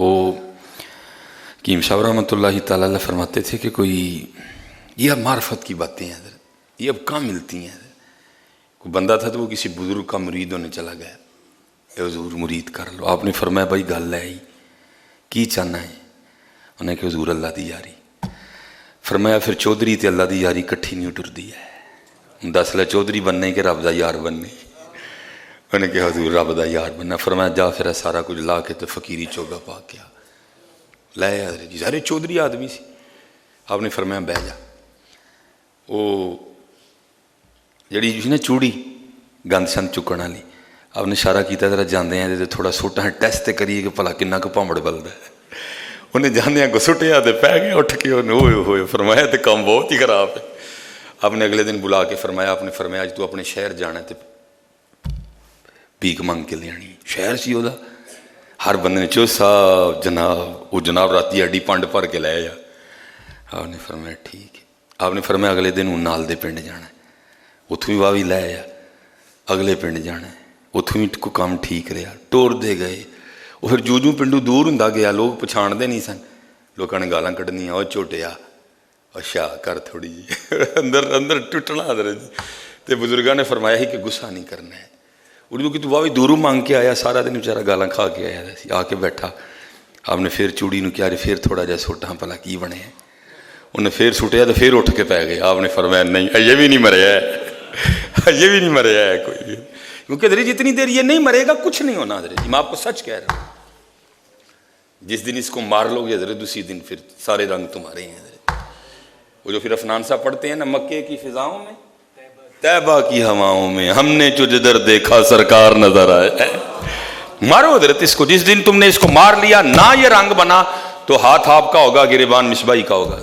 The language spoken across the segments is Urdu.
وہ حکیم صاحب رحمۃ اللہ علیہ فرماتے تھے کہ کوئی یہ اب معرفت کی باتیں ہیں حضرت، یہ اب کہاں ملتی ہیں حضرت۔ کوئی بندہ تھا تو وہ کسی بزرگ کا مرید ہونے چلا گیا، اے حضور مرید کر لو۔ آپ نے فرمایا بھائی گل ہے کی چاہنا ہے؟ انہیں کہ حضور اللہ دی یاری۔ فرمایا پھر چودھری تے اللہ دی یاری کٹھی نہیں ٹردی ہے، دس لے چودھری بننے کہ رب دا یار بننے؟ انہیں کہ حضور رب دا یار بننا۔ فرمایا جا پھر سارا کچھ لا کے تو فقیری چوگا پا کے آ لے حضرت جی، سارے چودھری آدمی سی۔ آپ نے فرمایا بہ جا۔ وہ جڑی نا چوڑی گند شند چکن والی، آپ نے اشارہ کیتا ذرا جاندے ہیں تھوڑا سٹا ٹیسٹ کریے کہ بھلا کنا کو پامڑ بلدا ہے۔ انہیں جاندیاں کو سٹیا تو پہ گئے اٹھ کے ہوئے ہوئے۔ فرمایا تو کام بہت ہی خراب ہے۔ آپ نے اگلے دن بلا کے فرمایا، آپ نے فرمایا اج تو اپنے شہر جانا ہے تو بھیک منگ کے لے آنی۔ شہر سی وہ ہر بندے نے چو صاحب جناب، وہ جناب راتی ہڈی پانڈ بھر کے لے جا۔ آپ نے فرمایا ٹھیک ہے۔ آپ نے فرمایا اگلے دن ہوں نال دے پنڈ جانا ہے، اتوں بھی واہ بھی لے جا۔ اگلے پنڈ جانا ہے، اتوں بھی کوئی کام ٹھیک رہا، ٹور دے گئے۔ وہ پھر جو پنڈو دور ہوں گیا، لوگ پچھاڑتے نہیں سن، لوگوں نے گالاں کھڑنیاں، وہ چوٹیا اچھا کر تھوڑی جی اندر اندر ٹوٹنا حضرت جی۔ تو بزرگاں نے فرمایا ہی کہ غصہ نہیں کرنا ہے۔ اردو کی تو واہ بھی دوروں مانگ کے آیا، سارا دن بیچارہ گالاں کھا کے آیا سی، آ کے بیٹھا۔ آپ نے پھر چوڑی نو کیا پھر تھوڑا جہا سوٹا پلا کی بنے ہے؟ انہیں پھر سٹیا تو پھر اٹھ کے پی گئے۔ آپ نے فرمایا نہیں یہ بھی نہیں مریا ہے، یہ بھی نہیں مریا ہے کوئی بھی، کیونکہ حضرت جتنی دیر یہ نہیں مرے گا کچھ نہیں ہونا حضرت جی، میں آپ کو سچ کہہ رہا ہوں۔ جس دن اس کو مار لو گے حضرت اسی دن پھر سارے رنگ تمہارے ہیں حضرت۔ وہ جو پھر افنان صاحب پڑھتے ہیں نا، مکے کی فضاؤں میں طیبہ کی ہواؤں میں ہم نے جو جدھر دیکھا سرکار نظر آئے۔ مارو حضرت اس کو، جس دن تم نے اس کو مار لیا نہ یہ رنگ بنا تو ہاتھ آپ کا ہوگا، گریبان مصباحی کا ہوگا۔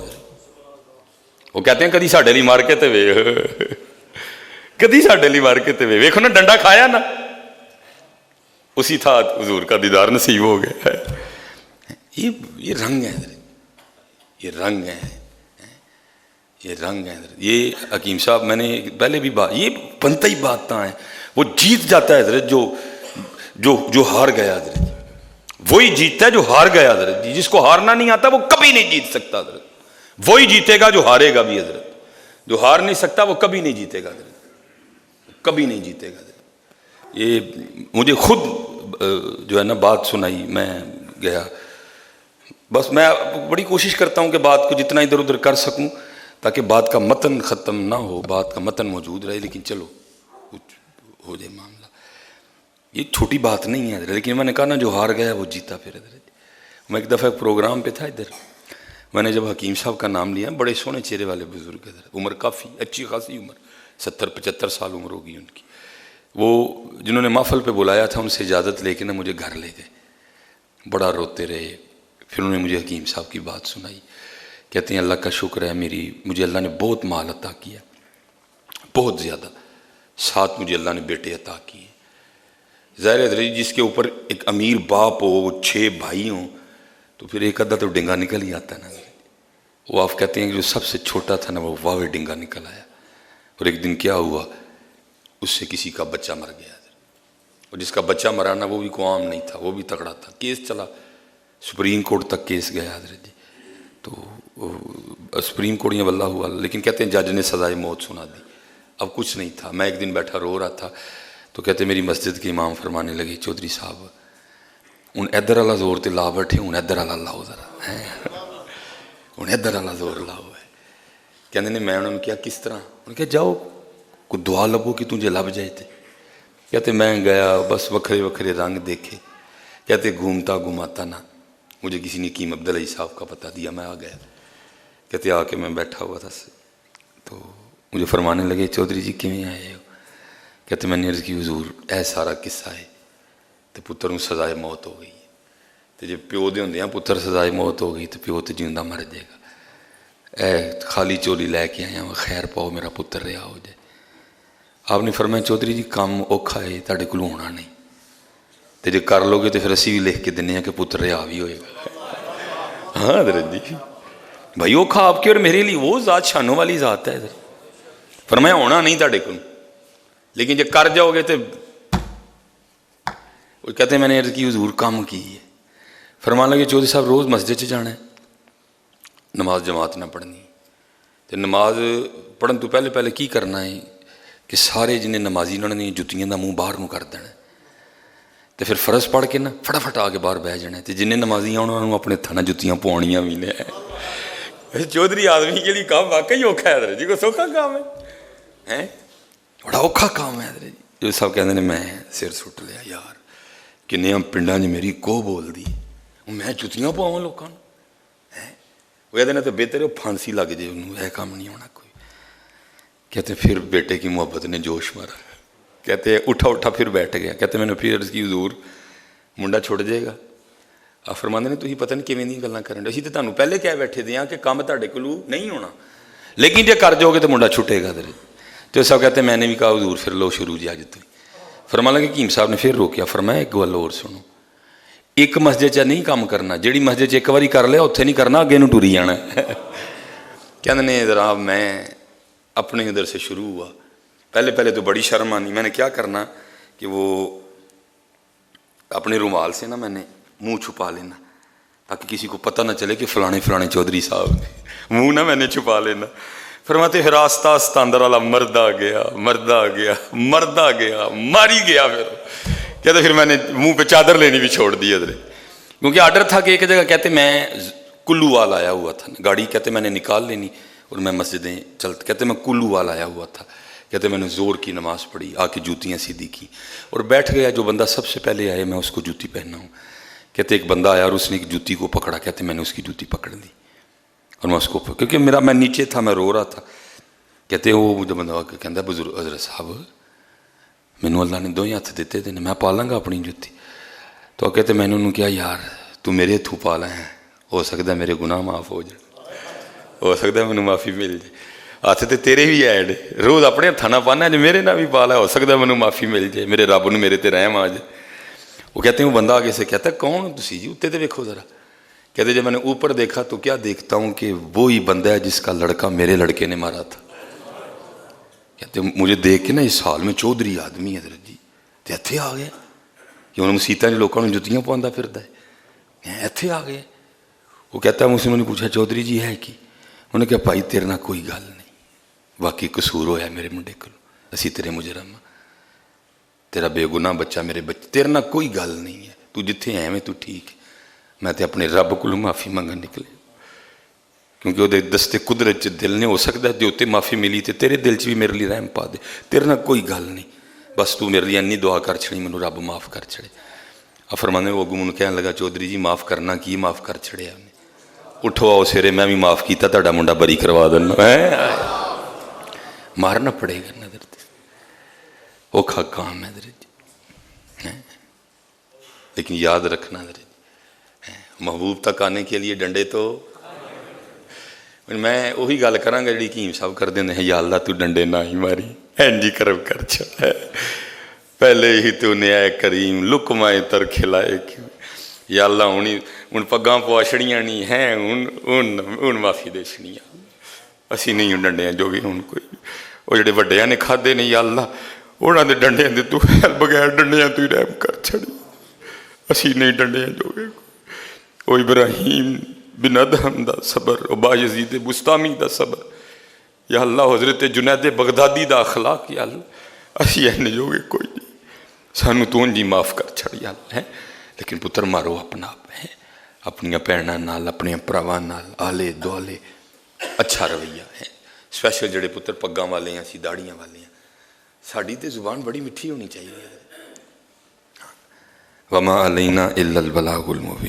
وہ کہتے ہیں کدی ساڈے لی مار کے تے وے، کدی ساڈے لی مار کے تے وے، ویکھو نا ڈنڈا کھایا نا، اسی تھا حضور کا دیدار نصیب ہو گیا۔ یہ رنگ ہے حضرت، یہ رنگ ہے، یہ رنگ ہے حضرت۔ یہ حکیم صاحب میں نے پہلے بھی بات، یہ بنتا ہی بات ہے، وہ جیت جاتا ہے حضرت جو ہار گیا حضرت، وہی جیتتا ہے جو ہار گیا حضرت جی۔ جس کو ہارنا نہیں آتا وہ کبھی نہیں جیت سکتا حضرت، وہی جیتے گا جو ہارے گا بھی حضرت۔ جو ہار نہیں سکتا وہ کبھی نہیں جیتے گا حضرت، کبھی نہیں جیتے گا حضرت۔ یہ مجھے خود جو ہے نا بات سنائی، میں گیا، بس میں بڑی کوشش کرتا ہوں کہ بات کو جتنا ادھر ادھر کر سکوں تاکہ بات کا متن ختم نہ ہو، بات کا متن موجود رہے، لیکن چلو کچھ ہو جائے معاملہ۔ یہ چھوٹی بات نہیں ہے، لیکن میں نے کہا نا جو ہار گیا وہ جیتا پھر حضرت۔ میں ایک دفعہ ایک پروگرام پہ تھا ادھر، میں نے جب حکیم صاحب کا نام لیا، بڑے سونے چہرے والے بزرگ حضرت، عمر کافی اچھی خاصی عمر، 70-75 سال عمر ہوگی ان کی۔ وہ جنہوں نے محفل پہ بلایا تھا ان سے اجازت لے کے نا مجھے گھر لے گئے، بڑا روتے رہے۔ پھر انہوں نے مجھے حکیم صاحب کی بات سنائی، کہتے ہیں اللہ کا شکر ہے مجھے اللہ نے بہت مال عطا کیا، بہت زیادہ، ساتھ مجھے اللہ نے بیٹے عطا کیے۔ ظاہر ہے جس کے اوپر ایک امیر باپ ہو، 6 بھائی ہوں، تو پھر ایک ادھا تو ڈنگا نکل ہی آتا ہے نا۔ وہ آپ کہتے ہیں کہ جو سب سے چھوٹا تھا نا وہ واوے ڈنگا نکل آیا۔ اور ایک دن کیا ہوا، اس سے کسی کا بچہ مر گیا، اور جس کا بچہ مرا نا وہ بھی کوئی عام نہیں تھا، وہ بھی تگڑا تھا، کیس چلا، سپریم کورٹ تک کیس گیا حضرت جی۔ تو سپریم کورٹ یہ واللہ ہوا، لیکن کہتے ہیں جج نے سزائے موت سنا دی۔ اب کچھ نہیں تھا، میں ایک دن بیٹھا رو رہا تھا، تو کہتے میری مسجد کے امام فرمانے لگے چودھری صاحب ہوں ادھر والا زور تے لا بیٹھے، ہوں ادھر والا لاؤ ذرا، ہوں ادھر والا زور لاؤ ہے۔ کہتے نے میں انہوں نے کیا کس طرح؟ انہوں نے کہا جاؤ کوئی دعا لبو کہ تجھے لب جائے تھے۔ کہتے میں گیا، بس وکھرے وکھرے رنگ دیکھے، کہتے گھومتا گھماتا نا مجھے کسی نے حکیم عبدالعی صاحب کا پتہ دیا، میں آ گیا۔ کہتے آ کے میں بیٹھا ہوا تھا، تو مجھے فرمانے لگے چودھری جی کیویں آئے ہو؟ کہتے میں نے عرض کی حضور اے سارا قصہ ہے تو پتر نوں سزائے موت ہو گئی، تو جب پیو دے ہوندے ہیں پتر سزائے موت ہو گئی تو پیو تو جیوندا مر جائے گا۔ اے خالی چولی لے کے آیا ہوں، خیر پاؤ میرا پتر رہا ہو جائے۔ آپ نے فرمایا چودھری جی کام اوکھا ہے، تہاڈے کول ہونا نہیں، تو جے کر لو گے تو پھر اسی بھی لکھ کے دینے ہیں کہ پتر رہا بھی ہوئے گا۔ ہاں حضرت جی بھائی اوکھا آپ کے اور میرے لیے، وہ ذات شانوں والی ذات ہے حضرت۔ فرمایا ہونا نہیں تہاڈے کول، لیکن جے کر جاؤ گے تو وہ کہتے ہیں میں نے عرض کی حضور کام کی ہے؟ فرمان لگے چودھری صاحب روز مسجد جانا ہے, نماز جماعت نہ پڑھنی, تو نماز پڑھن تو پہلے پہلے کی کرنا ہے کہ سارے جنہیں نمازی انہوں نے جتیاں کا منہ باہر کر دینا, تو پھر فرض پڑھ کے نا فٹافٹ آ کے باہر بہ جانا, تو جنہیں نمازی انہوں نے اپنے تھانا جتیاں پوانیاں بھی نے. چودھری آدمی کے لیے کام واقعی اوکھا ہے جی, کوئی سوکھا کام ہے, بڑا اوکھا کام ہے جی. جو سب کہتے ہیں میں سر سٹ لیا یار, کنیا پنڈا میری کو بول دی, میں جتیاں پواں لوگوں کو, وہ کہتے ہیں تو بہتر ہے پھانسی لگ جائے انہوں, یہ کام نہیں ہونا کوئی. کہتے پھر بیٹے کی محبت نے جوش مارا, کہتے اٹھا اٹھا پھر بیٹھ گیا. کہتے میں نے پھر عرض کی حضور منڈا چھوڑ جائے گا. آپ فرماندے نے تھی پتہ نہیں کیویں دی گلاں کرن دے, اسی تے تانوں پہلے کہہ بیٹھے دے ہاں کہ کام تہاڈے کولوں نہیں ہونا, لیکن جے کر جاؤ گے تو منڈا چھٹے گا. تو سب کہتے ہیں میں نے بھی کہا حضور پھر لو شروع جی اج تو. فرمان لگے حکیم صاحب نے پھر روکیا, فرمایا ایک گل اور سنو, ایک مسجد چ نہیں کام کرنا, جیڑی مسجد ایک باری کر لیا اتنے نہیں کرنا, اگے نوں ٹری جانا. کہتے ہیں ذرا میں اپنے ادھر سے شروع ہوا, پہلے پہلے تو بڑی شرم آنی. میں نے کیا کرنا کہ وہ اپنے رومال سے نا میں نے منہ چھپا لینا تاکہ کسی کو پتہ نہ چلے کہ فلانے فلانے چودھری صاحب نے, منہ نہ میں نے چھپا لینا. فرماتے پھر آستہ آستہ اندر والا مرد آ گیا, مرد آ گیا, مرد آ گیا, ماری گیا. پھر کہتے پھر میں نے منہ پہ چادر لینی بھی چھوڑ دی ادھر, کیونکہ آرڈر تھا کہ ایک جگہ کہتے میں کلو وال آیا ہوا تھا, گاڑی کہتے میں نے نکال لینی اور میں مسجدیں چلتے, کہتے میں کلو وال آیا ہوا تھا. کہتے میں نے زور کی نماز پڑھی, آ کے جوتیاں سیدھی کی اور بیٹھ گیا. جو بندہ سب سے پہلے آئے میں اس کو جوتی پہننا ہوں. کہتے ایک بندہ آیا اور اس نے ایک جوتی کو پکڑا, کہتے میں نے اس کی جوتی پکڑ لی اور میں اس کو, کیونکہ میں نیچے تھا, میں رو رہا تھا. کہتے وہ مجھے بندہ کہتا بزرگ حضرت صاحب مینوں اللہ نے 2 ہاتھ دیتے تھے, میں پالاں گا اپنی جوتی. تو کہتے میں نے انہوں کیا یار تو میرے ہتھوں پالا ہے, ہو سکتا ہے میرے گناہ معاف ہو جائے, ہو سکتا ہے مینوں معافی مل جائے. ہاتھ تے تیرے بھی ہے روز اپنے ہاتھاں نال پانا, جو میرے نال بھی پالا, ہو سکتا ہے مینوں معافی مل جائے, میرے رب نوں میرے تے رحم آ جائے. وہ کہتے ہیں وہ بندہ آگے سے کہتا ہے کون تسی جی, اتنے تے دیکھو ذرا. کہتے جب میں نے اوپر دیکھا تو کیا دیکھتا ہوں کہ وہی بندہ ہے جس کا لڑکا میرے لڑکے نے مارا تھا. کہتے مجھے دیکھ کے نا اس حال میں چودھری آدمی ہے حضرت جی, تو اتنے آ گیا کہ انہوں نے مسیتاں لوگوں نے جتیاں پواندہ پھردا ہے, اتنے آ گئے. وہ کہتا ہے مجھ سے, میں نے پوچھا چودھری جی ہے کی, انہوں نے کہا بھائی تیرے نہ کوئی گل نہیں, باقی قصور ہوا میرے منڈے کو, اسی تیرے مجرم, تیرا بے گناہ بچہ میرے بچے, تیرے نہ کوئی گل نہیں ہے, تو جتھے ہے میں تو ٹھیک ہے. میں تے اپنے رب کو معافی منگن نکلے, کیونکہ وہ دستے قدرت دل نے ہو سکتا ہے جو تے معافی ملی تے تیرے دل چ بھی میرے لیے رحم پا دے, تیرے نہ کوئی گل نہیں, بس تو میرے لیے انی دعا کر چھڑی مینوں رب معاف کر چھڑے. فرمانے وہ اگوں مینوں کہن لگا چودھری جی معاف کرنا کی, معاف کر چھڑیا نے, اٹھو آؤ سویرے میں بھی معاف کیتا, تہاڈا منڈا بری کروا دینا. مارنا پڑے گا نظر تے, اوکھا کام ہے حضرت جی, لیکن یاد رکھنا حضرت محبوب تک آنے کے لیے ڈنڈے تو. میں وہی گل کراں گا جی حکیم صاحب کر دیں ہیں, یا اللہ تو ڈنڈے نہ ہی ماری, اینجی کرم کر چھڑا, پہلے ہی تو نے اے کریم لکمائے تر کھلائے کیوں, یا اللہ ہوں پگاں پوا چھڑیاں نہیں ہیں, ہوں معافی دے چھڑیاں, اسی نہیں ہوں ڈنڈیاں جو بھی ہوں کوئی, وہ جڑے وڈیاں نے کھادے نے یا اللہ انہاں دے ڈنڈیاں دے تو بغیر ڈنڈیاں تو ہی رحم کر چھڑی, اسی نہیں ڈنڈیاں جو گے. او ابراہیم بن ادہم دا صبر, او بایزید بستامی دا صبر, یا اللہ حضرت جنید بغدادی دا اخلاق, یا اللہ اسی اینے جو گے کوئی نہیں, سانو تو انجی معاف کر چھڑ یا اللہ ہے. لیکن پتر مارو اپنا آپ ہے, اپنی پیڑنا نال, اپنے پراواں نال, آلے دوالے اچھا رویہ ہے. سپیشل جڑے پتر پگاں والے ہیں, سی داڑیاں والے ہیں, ساڑی تے زبان بڑی مٹھی ہونی چاہیے. وما علینا الا البلاغ المبین.